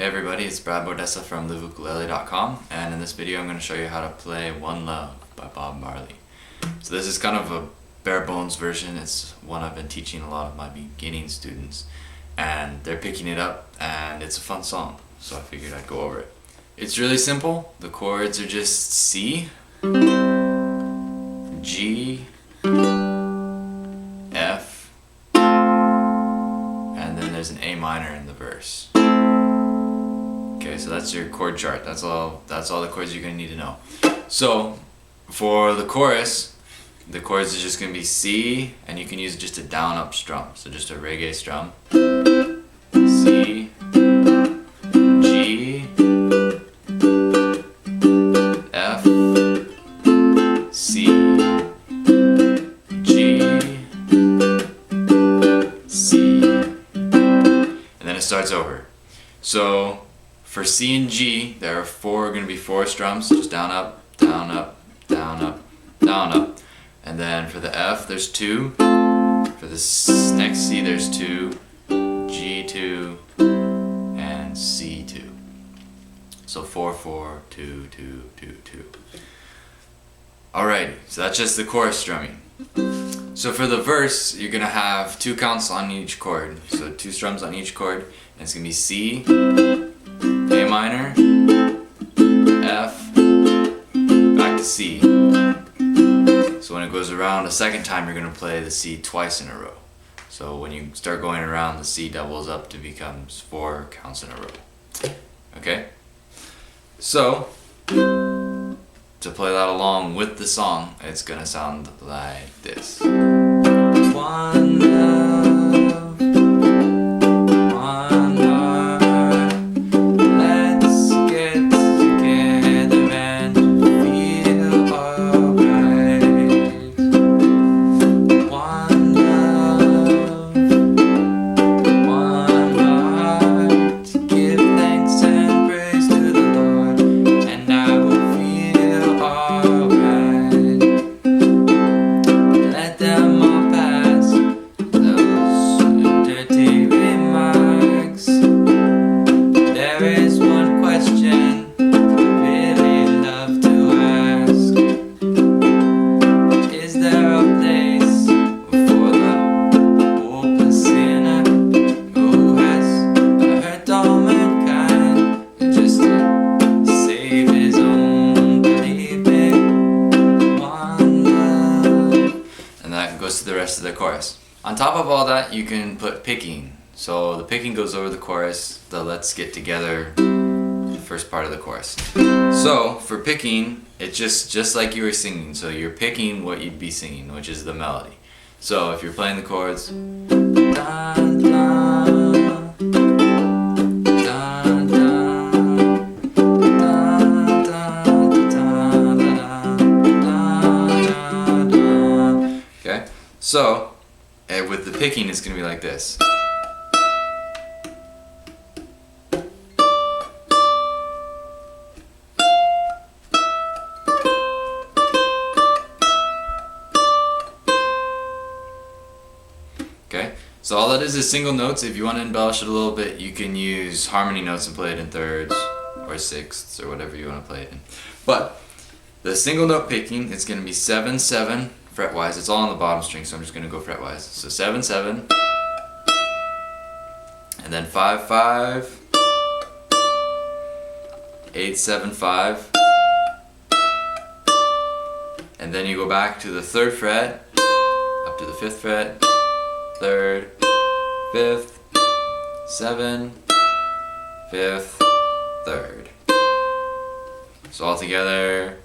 Hey everybody, it's Brad Bodessa from Ukulele.com, and in this video I'm going to show you how to play One Love by Bob Marley. So this is kind of a bare bones version. It's one I've been teaching a lot of my beginning students, and they're picking it up, and it's a fun song, so I figured I'd go over it. It's really simple. The chords are just C, G, F, and then there's an A minor in the verse. Okay, so that's your chord chart. That's all the chords you're gonna need to know. So for the chorus, the chords is just gonna be C, and you can use just a down up strum. So just a reggae strum. C, G, F, C, G, C, and then it starts over. So for C and G, there are going to be four strums, just down, up, down, up, down, up, down, up. And then for the F, there's two. For the next C, there's two, G2, and C2. So 4, 4, 2, 2, 2, 2. Alrighty, so that's just the chorus strumming. So for the verse, you're going to have 2 counts on each chord. So 2 strums on each chord, and it's going to be C, A minor, F, back to C. So when it goes around a second time, you're going to play the C twice in a row. So when you start going around, the C doubles up to becomes 4 counts in a row. Okay? So to play that along with the song, it's going to sound like this. One love, one heart, let's get together and feel alright. One love, one heart, give thanks and praise to the Lord, and I will feel alright. Let them all pass, those dirty remarks. There is one question I really love to ask. Is there a place for the hopeless sinner who has hurt all mankind just to save his own believing? One love. And that goes to the rest of the chorus. On top of all that, you can put picking. So the picking goes over the chorus, the let's get together, the first part of the chorus. So for picking, it's just like you were singing. So you're picking what you'd be singing, which is the melody. So if you're playing the chords, dun, dun, dun, dun, dun, dun, dun, dun. Okay, so with the picking, it's going to be like this. Okay, so all that is single notes. If you want to embellish it a little bit, you can use harmony notes and play it in thirds or sixths or whatever you want to play it in. But the single note picking, it's going to be 7, 7 fretwise. It's all on the bottom string, so I'm just going to go fretwise. So 7, 7, and then 5, 5, 8, 7, 5, and then you go back to the 3rd fret, up to the 5th fret, 3rd, 5th, 7, 5th, 3rd. So all together.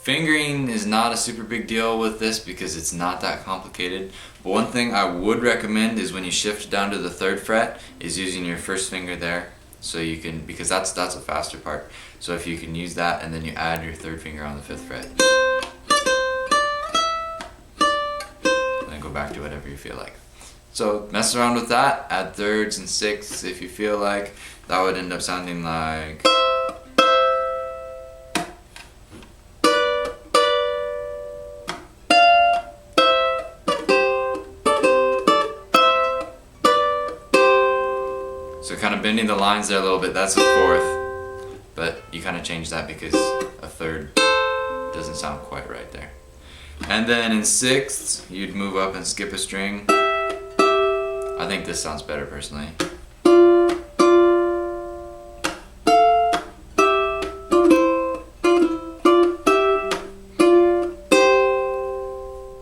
Fingering is not a super big deal with this because it's not that complicated. But one thing I would recommend is when you shift down to the 3rd fret is using your first finger there. So you can, because that's a faster part. So if you can use that and then you add your 3rd finger on the 5th fret. And then go back to whatever you feel like. So mess around with that, add thirds and sixths if you feel like. That would end up sounding like. bending the lines there a little bit, that's a fourth, but you kind of change that because a third doesn't sound quite right there. And then in sixths, you'd move up and skip a string. I think this sounds better personally.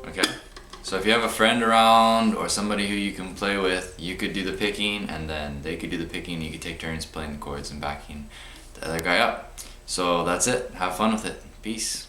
Okay, so if you have a friend around or somebody who you can play with, you could do the picking and then they could do the picking. You could take turns playing the chords and backing the other guy up. So that's it. Have fun with it. Peace.